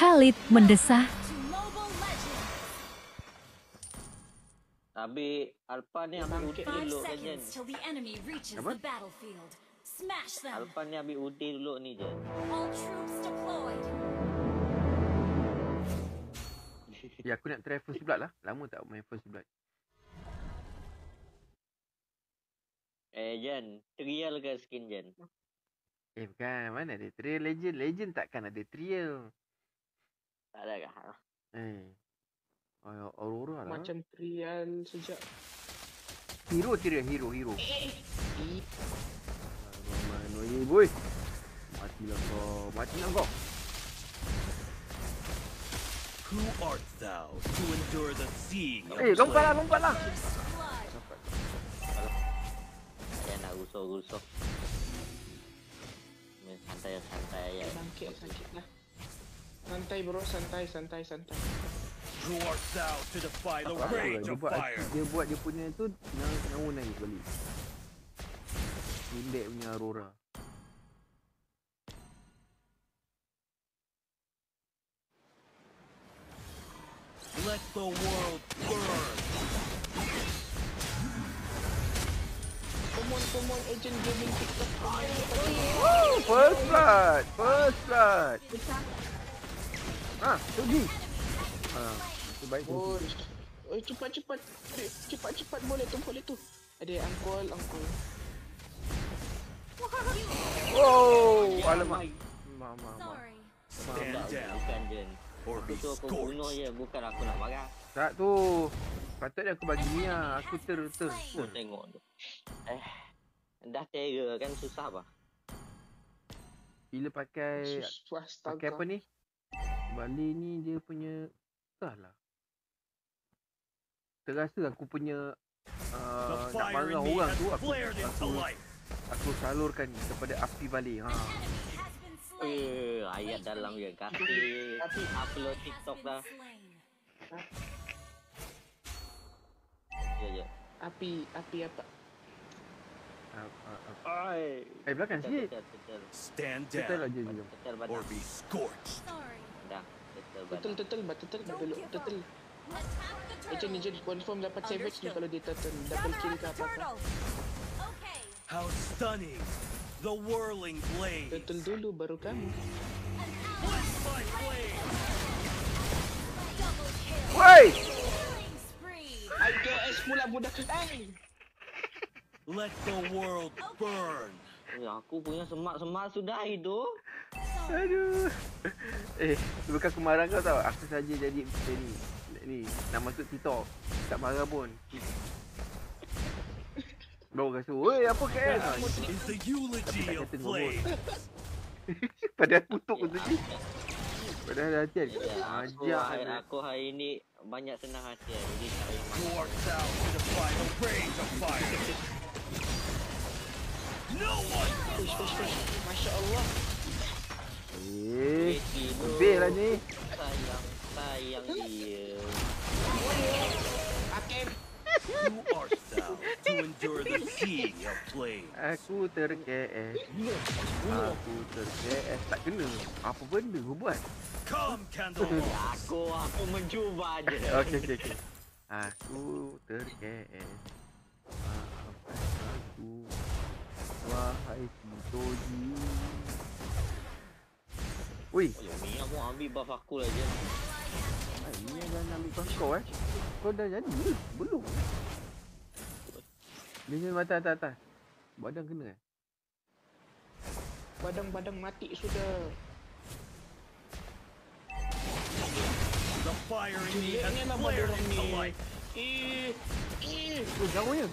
Khalid mendesah. Tapi Alpha ni ambil ulti dulu kan Jen. Apa? Alpha ni ambil ulti dulu ni Jen. Ya, aku nak try first blood lah. Lama tak main first blood. Jen, trial ke skin Jen? Bukan. Mana ada trial legend? Legend takkan ada trial. Tak ada kah? Aurora lah. Macam trial sejak Hero trial. Hero. Mana ni boy? Matilah kau. Who art thou to endure the sea? Lompat lah. Saya nak gusok. Santai ya. sakit lah. Santai bro, santai. Who art thou to defy the rage of fire? Dia buat dia punya tu naik balik. Indek punya Aurora. Let the world burn. Come on, agent gaming TikTok. First blood. Pergi. Itu baik tu. Cepat boleh tu. Ada angkol. Oh, alamak. Mama. Stand down Bukan Jen. or be Aku tu aku bunuh scorched. je, bukan aku nak marah. Tak tu. Patutnya aku bagi Mia. Aku Aku tengok tu. Dah terror kan susah apa? Bila pakai Astaga. apa ni? Bali ni dia punya lah. Terasa aku punya The nak fire marah in me orang has tu flared into life. aku salurkan kepada api balik. Ayat dalam je kasih upload TikTok dah. Ya. Api apa? Belakang sikit. Betul. Stand Betul down je jom. Betul or badan. be scorched. Dah. Betul badan. Betul. Agent confirm dapat savage ni kalau dia turtle. Double kill ke apa-apa. How stunning! The whirling blade. Turtle dulu baru kami. Bless my blade. Woi! IKS pula budak. Let the world burn. Aku punya semak sudah itu. Aduh. Bukan aku marah kau tau. Aku saja jadi ni nak masuk TikTok. Tak marah pun. Baru rasa, "Oi, apa KL?" Is the eulogy of flame. Padahal kutuk tu tadi. Padahal hati Aku hari ini banyak senang hati. Jadi tak payah Who art thou to defy the rage of fire? No one. Masya Allah. Lebih lah ni. Sayang dia. Akim. Who art thou to endure the sea of flame? Aku ter-KS. Tak kena. Apa benda kau buat? Come, Candlelight. Aku mencuba je. Okey. Aku ter-KS. Maafkan aku. Wahai Toji. Ui, Mia mau ambil buff aku lah je. ni jangan ambil buff kau Kau dah jadi ke? Belum. Dia mata atas. Badan kena Badang mati sudah. The fire in me has Jeleknya nama flared dorang into ni. life. Jauhnya.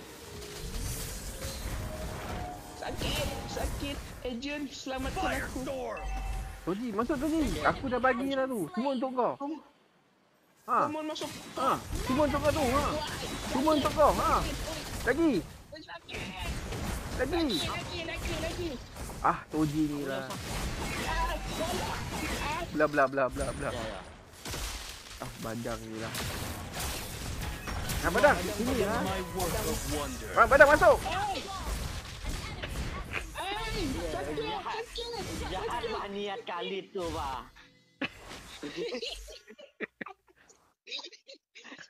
Sakit. Agent, selamatkan aku. Firestorm. Toji, masuk Toji. Aku dah bagi dah tu. Semua untuk kau. Come on, masuk. Semua untuk kau tu. Semua untuk kau. Lagi. Lagi. Toji ni lah. Bla. Ya. Badang ni lah. Badang. Sini lah. My work of wonder. Badang masuk. Jahat niat kali tu bah.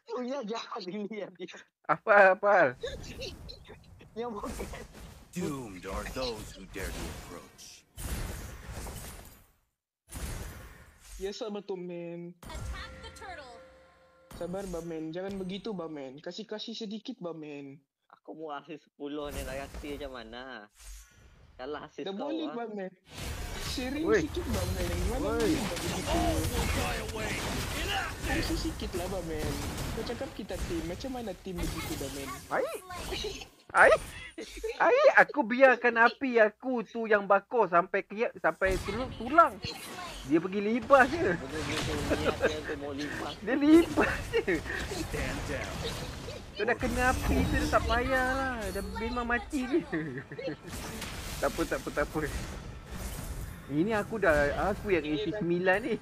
Punya jahat dilihat dia. Apa? Yang bukan. Doomed are those who dare to approach. Ya sama tu men. Attack the turtle. Sabar Bamen, jangan begitu Bamen. Kasih sedikit Bamen. Aku mau asis 10 ni nak kasi macam mana? Kalah asis Dah kau boleh ah. Bamen. Sharing Woi. sikit Bamen. Mana Woi. boleh begitu? Die away! Kasih sikit lah Bamen. Kau cakap kita tim. Macam mana tim begitu Bamen? Air, aku biarkan api aku tu yang bakar sampai sampai tulang. Dia pergi libas je. Betul-betul niat dia tu mau lipas. Dia libas je. Stand down. Tu dah kena api tu dah tak payah lah. Dah memang mati je. Tak apa. Ini aku yang AC9 ni.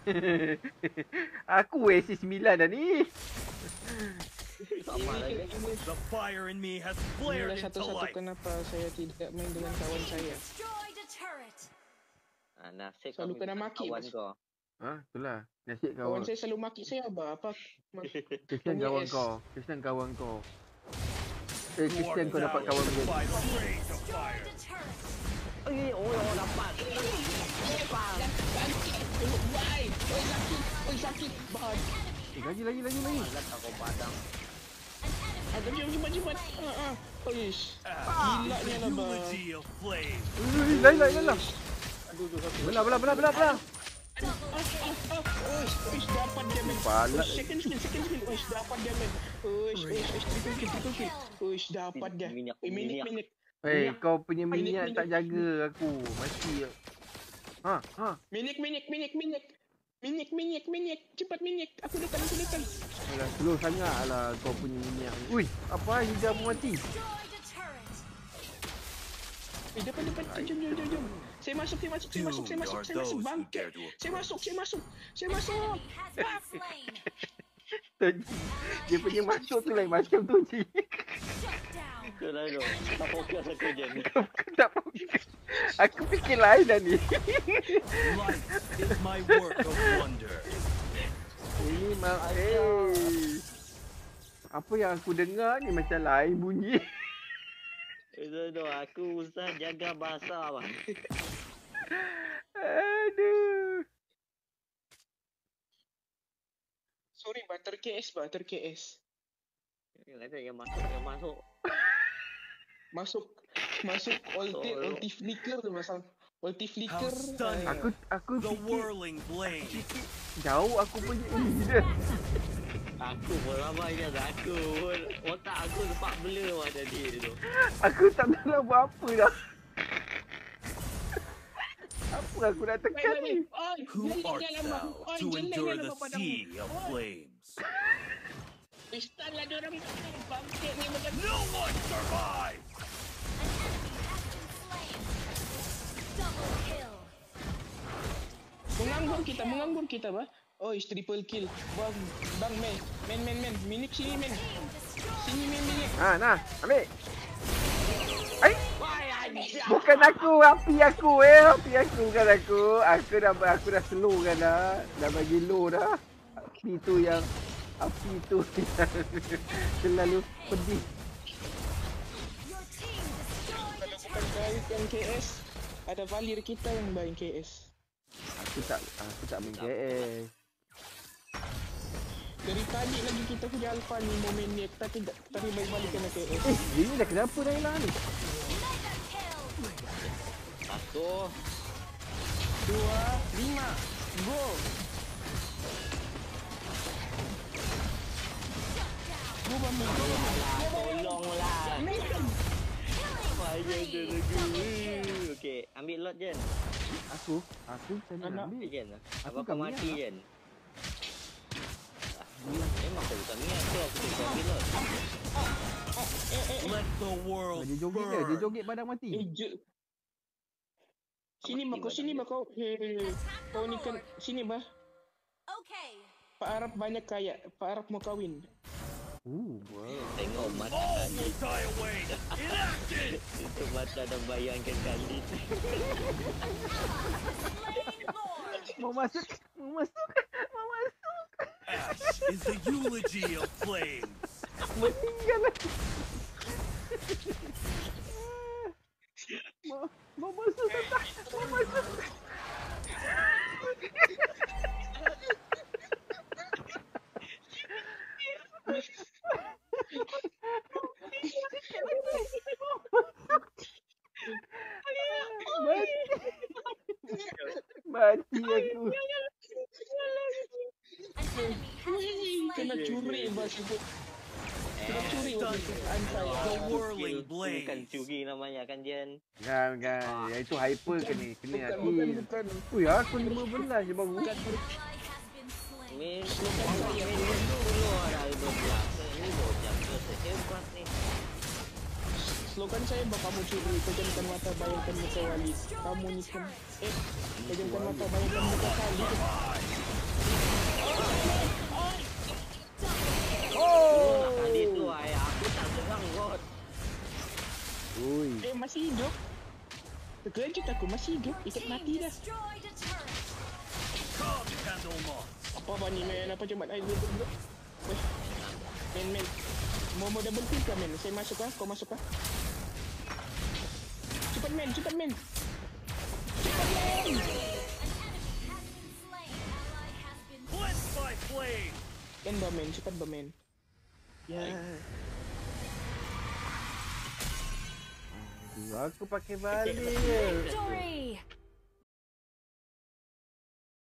Aku AC9 dah ni. Sama lagi. The fire in me has Inilah flared into satu-satu life. kenapa saya tidak main dengan kawan saya. Destroyed a turret. Nasib Selalu kau kena minta maki, kawan Mas. kau. Ha, itulah. Nasib Kawan kawan. saya selalu maki saya apa? Kesian kawan Yes. kau. Kesian kawan kau. You Kesian are kau dapat kawan devoured macam by the rage of fire. Destroyed a turret. Dapat. Oi sakit. Bahan. lagi. Alat aku padang. Ada cepat. Oish. Gilanya lah bah. Eulogy of flame. Lah. Belah. Oish dapat dia men. Balat. Second skill. Oish dapat dia men. Oish triple kill. Oish dapat dia. Minyak. Minyak. Kau punya minyak tak jaga aku. Mati. Ha. Minyak. Cepat minyak. Aku datang. Alah, slow sangat lah kau punya minyak. Ui, apa hijau mati? Destroyed a turret. Depan. Jom. Saya masuk. Doomed are those who Bangkit. dare to Saya masuk. Has been slain. Dia punya masuk tu lain macam tu je. Shut down. Kau dah tu. Tak fokus aku je ni. Kau tak fokus. Aku fikir lain dah ni. Life is my work of wonder. Ini apa yang aku dengar ni macam lain bunyi. Itu tu. Aku usah jaga bahasa bang. Aduh. Sorry, ter-KS. Yang masuk. Masuk ulti flicker tu masang. Ulti flicker. How stunning. Aku The fikir whirling flame. jauh aku punya ini dia. Aku pun ramai je aku pun. Otak aku sempat blur lah tadi tu. Aku tak tahu nak buat apa dah. Apa aku nak tekan ni? Who art thou to endure the sea of flames? Stun lah diorang. Bangkit ni macam. No one survives! Double kill. Menganggur kita bah. Oh, triple kill. Bang men. Minik sini men. Sini men minik. Nah, ambil. Bukan aku, api aku bukan aku. Aku dah slow kan dah. Dah bagi low dah. Api tu yang terlalu pedih. Your team destroyed a Bukan turret. kau yang KS. Ada Valir kita yang main KS. Aku tak main KS. Dari tadi lagi kita punya alpha ni mau main niat tapi balik kena KS. Ini dah kenapa dah hilang ni? Mega Satu. kill. 2, 5, go. Go Bami. Tolonglah. Payah dia lagi. Okey, ambil lot Jen. Aku macam mana Anak. ambil? Jen. Aku Abang kau bukan mati minyak. Jen. Memang kau bukan minyak tu. Aku tak ambil lot. Let the world Dia joget je, dia burn. joget badan mati. Sini bah kau. Kau ni kan sini bah. Okay. Pak Arab banyak kaya. Pak Arab mau kawin. Wow. Tengok mata All tadi. will die away. Enacted. Itu mata dah bayangkan kali. Slain Lord. Mau masuk. Ash is the eulogy of flames. Meninggal lagi. Mau masuk tak? Mau masuk. Mati aku. An enemy has been slain. Kena curi bas itu. Kena curi bas itu. The Ansai. whirling Bukan blaze. curi namanya kan Jen. Kan. Ya itu hyper ke ni. Kena hati. Bukan. Ui, aku 15 je baru. Ally has been slain. Min dulu ada 12. Ini bocah hebat nih. Slogan saya bapak kamu curi, pejamkan mata bayangkan muka wali. Kamu ni kan, pejamkan mata bayangkan muka kali. Oh, tadi tu aku tak serang God. Ui. Masih hidup. Terkejut aku masih hidup, ikat Team mati dah. destroyed a turret. Come, Candlemoss. Apa ni men, apa cepat air dulu. Men. Mau double kill kah men? Saya masuk kah? Kau masuk kah? Cepat men. An enemy has been slain. Ally has been Blessed by flame. Kan bamen, cepat bamen. Ya. Aku pakai balik. victory.